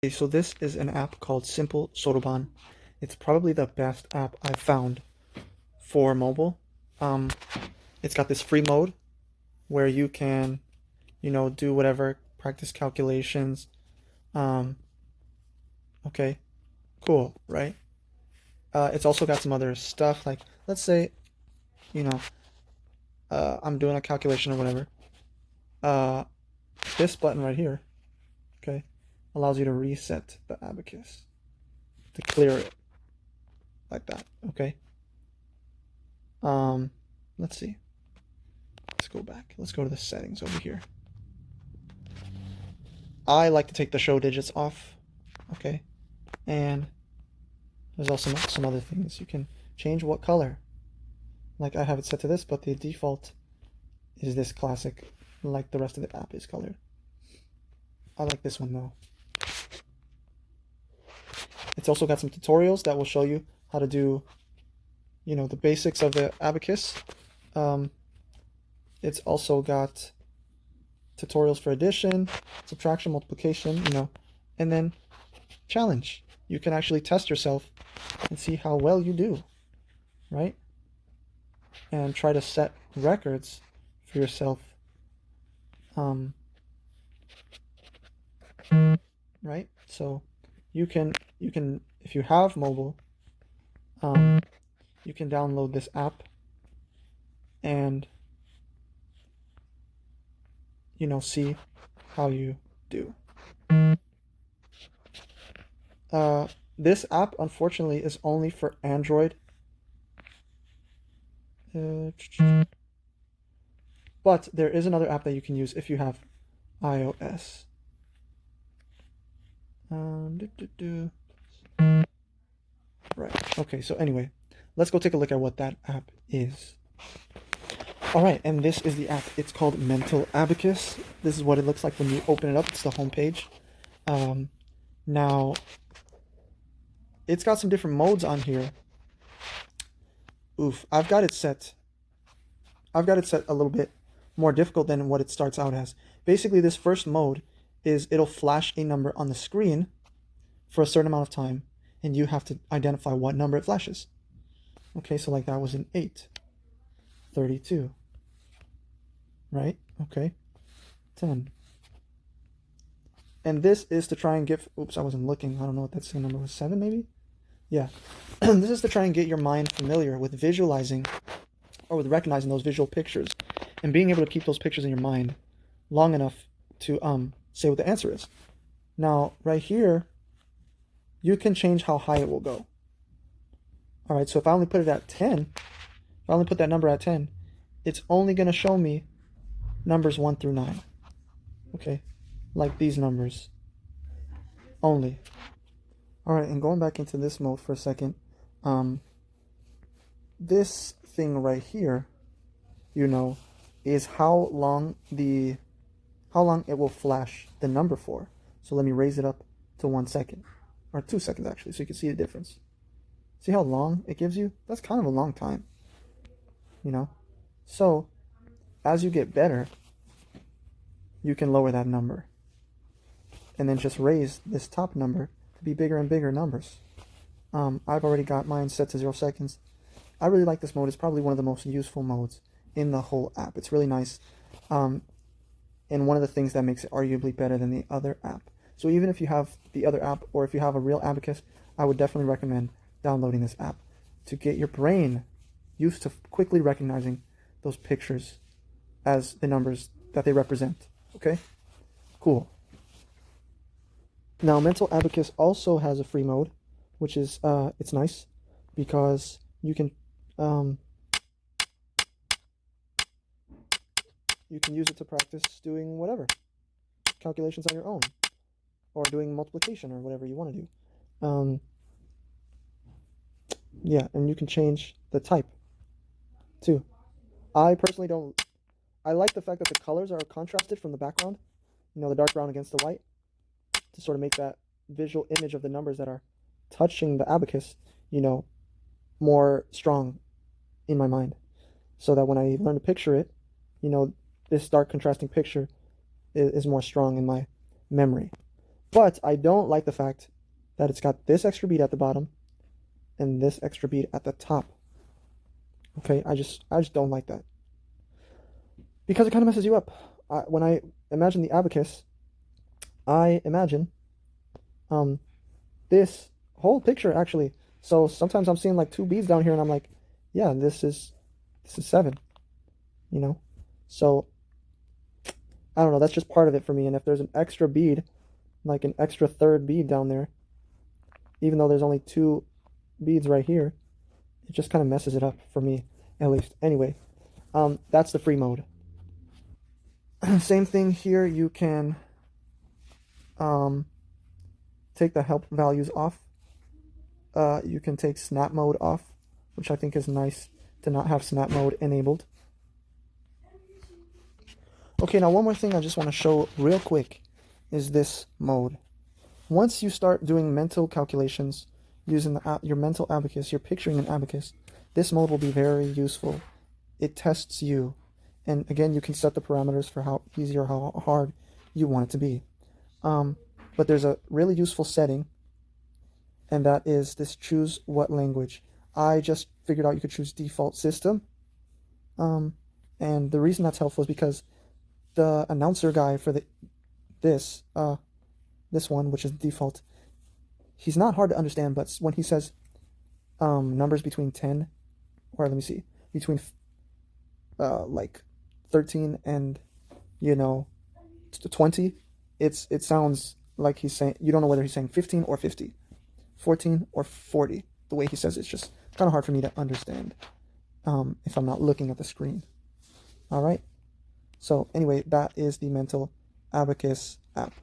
Okay, so this is an app called Simple Soroban. It's probably the best app I've found for mobile. Um, it's got this free mode where you can, do whatever, practice calculations. Um, okay, cool, right? It's also got some other stuff like, let's say, you know, I'm doing a calculation or whatever. Uh, this button right here, okay, allows you to reset the abacus, to clear it like that, okay? Um, let's see. Let's go back. Let's go to the settings over here. I like to take the show digits off, okay? And there's also some other things. You can change what color. Like I have it set to this, but the default is this classic, like the rest of the app is colored. I like this one though. It's also got some tutorials that will show you how to do, the basics of the abacus. It's also got tutorials for addition, subtraction, multiplication, and then challenge. You can actually test yourself and see how well you do, right? And try to set records for yourself. Right? So you can if you have mobile, you can download this app and see how you do. This app unfortunately is only for Android. But there is another app that you can use if you have iOS. Right. Okay, so anyway, let's go take a look at what that app is. Alright, and this is the app. It's called Mental Abacus. This is what it looks like when you open it up. It's the home page. Now, it's got some different modes on here. Oof, I've got it set a little bit more difficult than what it starts out as. Basically, this first mode is it'll flash a number on the screen for a certain amount of time, and you have to identify what number it flashes. Okay, so like that was an 8. 32. Right? Okay. 10. And this is to try and get... Oops, I wasn't looking. I don't know what that same number was. 7, maybe? Yeah. This is to try and get your mind familiar with visualizing or with recognizing those visual pictures and being able to keep those pictures in your mind long enough to say what the answer is. Now, right here, you can change how high it will go. All right, so if I only put it at 10, if I only put that number at 10, it's only going to show me numbers 1 through 9. Okay, like these numbers only. All right, and going back into this mode for a second, this thing right here, is how long it will flash the number for. So let me raise it up to 1 second, or 2 seconds actually, so you can see the difference. See how long it gives you? That's kind of a long time, So as you get better, you can lower that number and then just raise this top number to be bigger and bigger numbers. I've already got mine set to 0 seconds. I really like this mode. It's probably one of the most useful modes in the whole app. It's really nice. And one of the things that makes it arguably better than the other app. So even if you have the other app, or if you have a real abacus, I would definitely recommend downloading this app to get your brain used to quickly recognizing those pictures as the numbers that they represent. Okay? Cool. Now, Mental Abacus also has a free mode, which is, it's nice because you can use it to practice doing whatever, calculations on your own, or doing multiplication or whatever you want to do. Yeah, and you can change the type too. I personally don't. I like the fact that the colors are contrasted from the background. The dark brown against the white, to sort of make that visual image of the numbers that are touching the abacus, more strong in my mind. So that when I learn to picture it, this dark contrasting picture is more strong in my memory. But I don't like the fact that it's got this extra bead at the bottom and this extra bead at the top. Okay, I just don't like that. Because it kind of messes you up. When I imagine the abacus, I imagine this whole picture actually. So sometimes I'm seeing like 2 beads down here and I'm like, yeah, this is 7, you know? So I don't know, that's just part of it for me. And if there's an extra bead, like an extra third bead down there, even though there's only 2 beads right here, it just kind of messes it up for me, at least. Anyway, that's the free mode. Same thing here, you can take the help values off. You can take snap mode off, which I think is nice to not have snap mode enabled. Okay, now one more thing I just want to show real quick is this mode. Once you start doing mental calculations using your mental abacus, you're picturing an abacus, this mode will be very useful. It tests you. And again, you can set the parameters for how easy or how hard you want it to be. But there's a really useful setting, and that is this choose what language. I just figured out you could choose default system. And the reason that's helpful is because the announcer guy for this one, which is default, he's not hard to understand, but when he says numbers between 10, or let me see, between like 13 and 20, it sounds like he's saying, you don't know whether he's saying 15 or 50, 14 or 40. The way he says it's just kind of hard for me to understand if I'm not looking at the screen. All right. So anyway, that is the Mental Abacus app.